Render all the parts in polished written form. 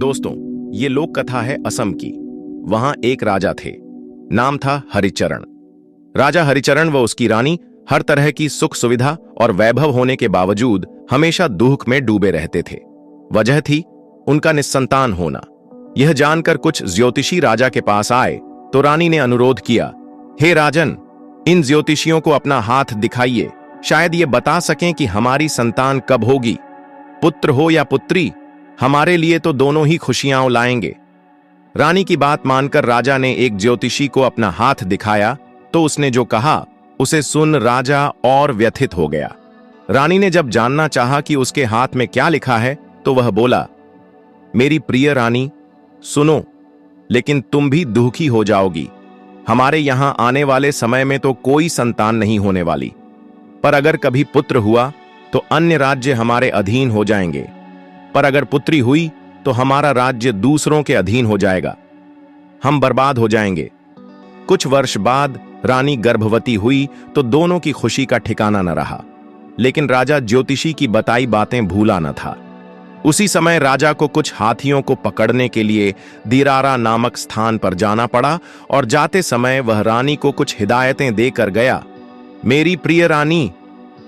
दोस्तों, ये लोक कथा है असम की। वहां एक राजा थे, नाम था हरिचरण। राजा हरिचरण व उसकी रानी हर तरह की सुख सुविधा और वैभव होने के बावजूद हमेशा दुख में डूबे रहते थे। वजह थी उनका निस्संतान होना। यह जानकर कुछ ज्योतिषी राजा के पास आए तो रानी ने अनुरोध किया, हे राजन, इन ज्योतिषियों को अपना हाथ दिखाइए, शायद ये बता सकें कि हमारी संतान कब होगी। पुत्र हो या पुत्री, हमारे लिए तो दोनों ही खुशियां लाएंगे। रानी की बात मानकर राजा ने एक ज्योतिषी को अपना हाथ दिखाया तो उसने जो कहा उसे सुन राजा और व्यथित हो गया। रानी ने जब जानना चाहा कि उसके हाथ में क्या लिखा है तो वह बोला, मेरी प्रिय रानी, सुनो, लेकिन तुम भी दुखी हो जाओगी। हमारे यहां आने वाले समय में तो कोई संतान नहीं होने वाली, पर अगर कभी पुत्र हुआ तो अन्य राज्य हमारे अधीन हो जाएंगे, पर अगर पुत्री हुई तो हमारा राज्य दूसरों के अधीन हो जाएगा। हम बर्बाद हो जाएंगे। कुछ वर्ष बाद रानी गर्भवती हुई तो दोनों की खुशी का ठिकाना न रहा, लेकिन राजा ज्योतिषी की बताई बातें भूला न था। उसी समय राजा को कुछ हाथियों को पकड़ने के लिए दिरारा नामक स्थान पर जाना पड़ा और जाते समय वह रानी को कुछ हिदायतें देकर गया। मेरी प्रिय रानी,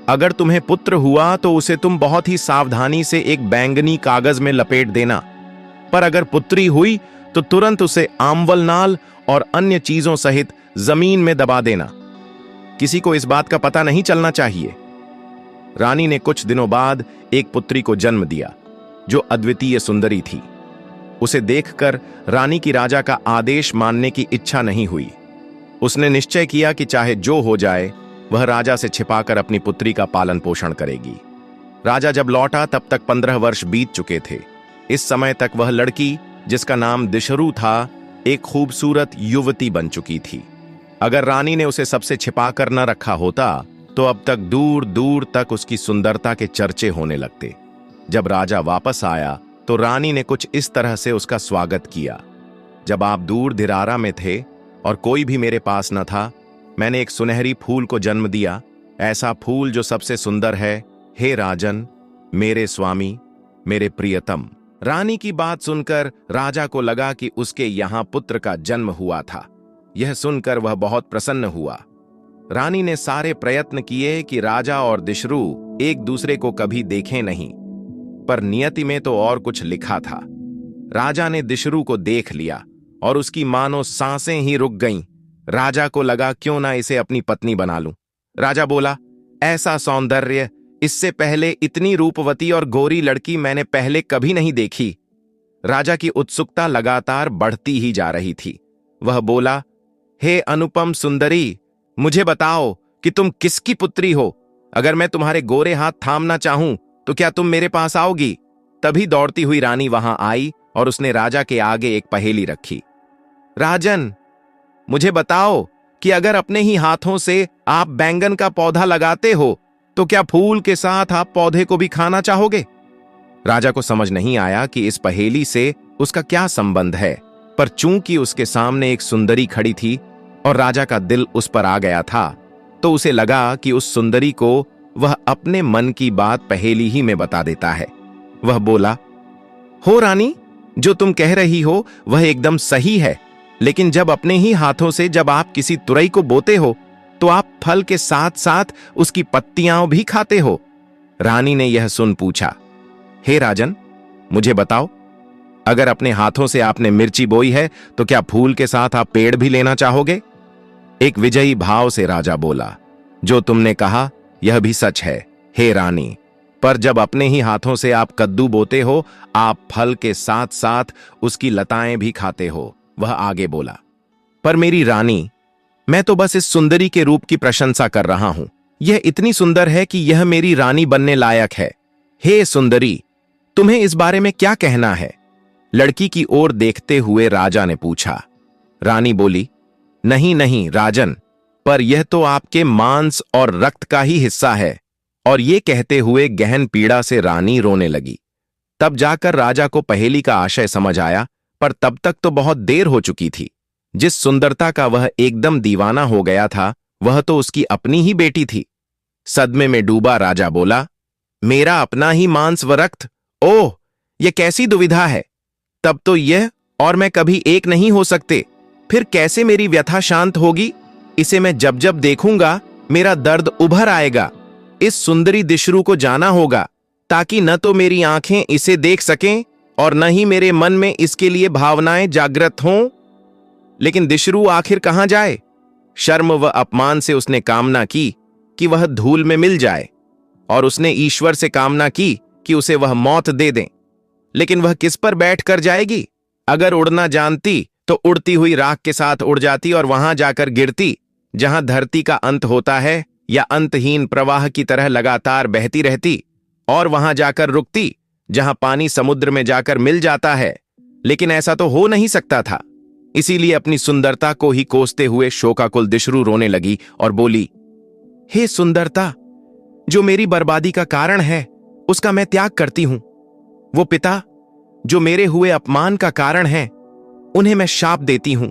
अगर तुम्हें पुत्र हुआ तो उसे तुम बहुत ही सावधानी से एक बैंगनी कागज में लपेट देना, पर अगर पुत्री हुई तो तुरंत उसे आंवल नाल और अन्य चीजों सहित जमीन में दबा देना। किसी को इस बात का पता नहीं चलना चाहिए। रानी ने कुछ दिनों बाद एक पुत्री को जन्म दिया जो अद्वितीय सुंदरी थी। उसे देखकर रानी की राजा का आदेश मानने की इच्छा नहीं हुई। उसने निश्चय किया कि चाहे जो हो जाए वह राजा से छिपाकर अपनी पुत्री का पालन पोषण करेगी। राजा जब लौटा तब तक 15 वर्ष बीत चुके थे। इस समय तक वह लड़की, जिसका नाम दिशरू था, एक खूबसूरत युवती बन चुकी थी। अगर रानी ने उसे सबसे छिपाकर न रखा होता तो अब तक दूर दूर तक उसकी सुंदरता के चर्चे होने लगते। जब राजा वापस आया तो रानी ने कुछ इस तरह से उसका स्वागत किया, जब आप दूर दिरारा में थे और कोई भी मेरे पास न था, मैंने एक सुनहरी फूल को जन्म दिया, ऐसा फूल जो सबसे सुंदर है। हे राजन, मेरे स्वामी, मेरे प्रियतम। रानी की बात सुनकर राजा को लगा कि उसके यहां पुत्र का जन्म हुआ था। यह सुनकर वह बहुत प्रसन्न हुआ। रानी ने सारे प्रयत्न किए कि राजा और दिशरू एक दूसरे को कभी देखें नहीं, पर नियति में तो और कुछ लिखा था। राजा ने दिशरू को देख लिया और उसकी मानो सांसें ही रुक गईं। राजा को लगा क्यों ना इसे अपनी पत्नी बना लूं। राजा बोला, ऐसा सौंदर्य, इससे पहले इतनी रूपवती और गोरी लड़की मैंने पहले कभी नहीं देखी। राजा की उत्सुकता लगातार बढ़ती ही जा रही थी। वह बोला, हे अनुपम सुंदरी, मुझे बताओ कि तुम किसकी पुत्री हो। अगर मैं तुम्हारे गोरे हाथ थामना चाहूं तो क्या तुम मेरे पास आओगी? तभी दौड़ती हुई रानी वहां आई और उसने राजा के आगे एक पहेली रखी। राजन, मुझे बताओ कि अगर अपने ही हाथों से आप बैंगन का पौधा लगाते हो तो क्या फूल के साथ आप पौधे को भी खाना चाहोगे? राजा को समझ नहीं आया कि इस पहेली से उसका क्या संबंध है, पर चूंकि उसके सामने एक सुंदरी खड़ी थी और राजा का दिल उस पर आ गया था, तो उसे लगा कि उस सुंदरी को वह अपने मन की बात पहेली ही में बता देता है। वह बोला, हो रानी, जो तुम कह रही हो वह एकदम सही है, लेकिन जब अपने ही हाथों से जब आप किसी तुरई को बोते हो तो आप फल के साथ साथ उसकी पत्तियां भी खाते हो। रानी ने यह सुन पूछा, हे राजन, मुझे बताओ, अगर अपने हाथों से आपने मिर्ची बोई है तो क्या फूल के साथ आप पेड़ भी लेना चाहोगे? एक विजयी भाव से राजा बोला, जो तुमने कहा यह भी सच है, हे रानी, पर जब अपने ही हाथों से आप कद्दू बोते हो, आप फल के साथ साथ उसकी लताएं भी खाते हो। वह आगे बोला, पर मेरी रानी, मैं तो बस इस सुंदरी के रूप की प्रशंसा कर रहा हूं। यह इतनी सुंदर है कि यह मेरी रानी बनने लायक है। हे सुंदरी, तुम्हें इस बारे में क्या कहना है? लड़की की ओर देखते हुए राजा ने पूछा। रानी बोली, नहीं नहीं राजन, पर यह तो आपके मांस और रक्त का ही हिस्सा है। और ये कहते हुए गहन पीड़ा से रानी रोने लगी। तब जाकर राजा को पहेली का आशय समझ आया, पर तब तक तो बहुत देर हो चुकी थी। जिस सुंदरता का वह एकदम दीवाना हो गया था वह तो उसकी अपनी ही बेटी थी। सदमे में डूबा राजा बोला, मेरा अपना ही मांस व रक्त, ओह, यह कैसी दुविधा है। तब तो यह और मैं कभी एक नहीं हो सकते। फिर कैसे मेरी व्यथा शांत होगी? इसे मैं जब जब देखूंगा मेरा दर्द उभर आएगा। इस सुंदरी दिशरू को जाना होगा, ताकि न तो मेरी आंखें इसे देख सकें और न ही मेरे मन में इसके लिए भावनाएं जागृत हों। लेकिन दिशरू आखिर कहां जाए? शर्म व अपमान से उसने कामना की कि वह धूल में मिल जाए, और उसने ईश्वर से कामना की कि उसे वह मौत दे दें। लेकिन वह किस पर बैठ कर जाएगी? अगर उड़ना जानती तो उड़ती हुई राख के साथ उड़ जाती और वहां जाकर गिरती जहां धरती का अंत होता है, या अंतहीन प्रवाह की तरह लगातार बहती रहती, और वहां जाकर रुकती जहां पानी समुद्र में जाकर मिल जाता है। लेकिन ऐसा तो हो नहीं सकता था। इसीलिए अपनी सुंदरता को ही कोसते हुए शोकाकुल दिशरू रोने लगी और बोली, हे सुंदरता, जो मेरी बर्बादी का कारण है उसका मैं त्याग करती हूं। वो पिता जो मेरे हुए अपमान का कारण है, उन्हें मैं शाप देती हूं।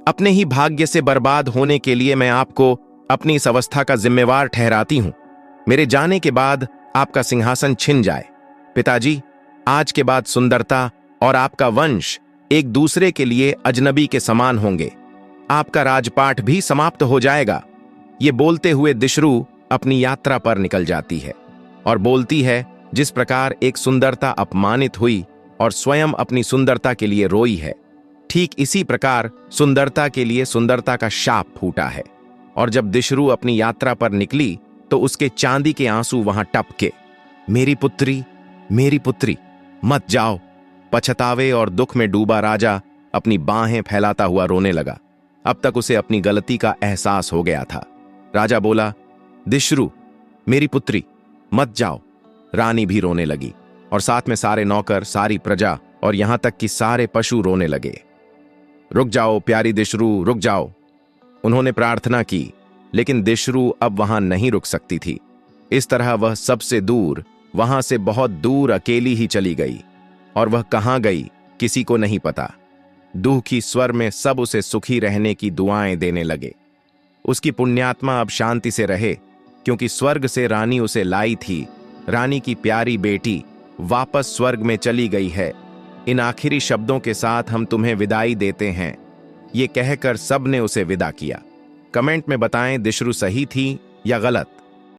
अपने ही भाग्य से बर्बाद होने के लिए मैं आपको अपनी इस अवस्था का जिम्मेवार ठहराती हूं। मेरे जाने के बाद आपका सिंहासन छिन जाए। पिताजी, आज के बाद सुंदरता और आपका वंश एक दूसरे के लिए अजनबी के समान होंगे। आपका राजपाट भी समाप्त हो जाएगा। ये बोलते हुए दिशरू अपनी यात्रा पर निकल जाती है और बोलती है, जिस प्रकार एक सुंदरता अपमानित हुई और स्वयं अपनी सुंदरता के लिए रोई है, ठीक इसी प्रकार सुंदरता के लिए सुंदरता का शाप फूटा है। और जब दिशरू अपनी यात्रा पर निकली तो उसके चांदी के आंसू वहां टपके। मेरी पुत्री, मत जाओ। पछतावे और दुख में डूबा राजा अपनी बाहें फैलाता हुआ रोने लगा। अब तक उसे अपनी गलती का एहसास हो गया था। राजा बोला, दिशरू, मेरी पुत्री, मत जाओ। रानी भी रोने लगी और साथ में सारे नौकर, सारी प्रजा और यहां तक कि सारे पशु रोने लगे। रुक जाओ प्यारी दिशरू, रुक जाओ। उन्होंने प्रार्थना की, लेकिन दिशरू अब वहां नहीं रुक सकती थी। इस तरह वह सबसे दूर, वहां से बहुत दूर अकेली ही चली गई, और वह कहां गई किसी को नहीं पता। दुखी स्वर में सब उसे सुखी रहने की दुआएं देने लगे। उसकी पुण्यात्मा अब शांति से रहे, क्योंकि स्वर्ग से रानी उसे लाई थी। रानी की प्यारी बेटी वापस स्वर्ग में चली गई है। इन आखिरी शब्दों के साथ हम तुम्हें विदाई देते हैं। ये कहकर सब ने उसे विदा किया। कमेंट में बताएं दिशरू सही थी या गलत।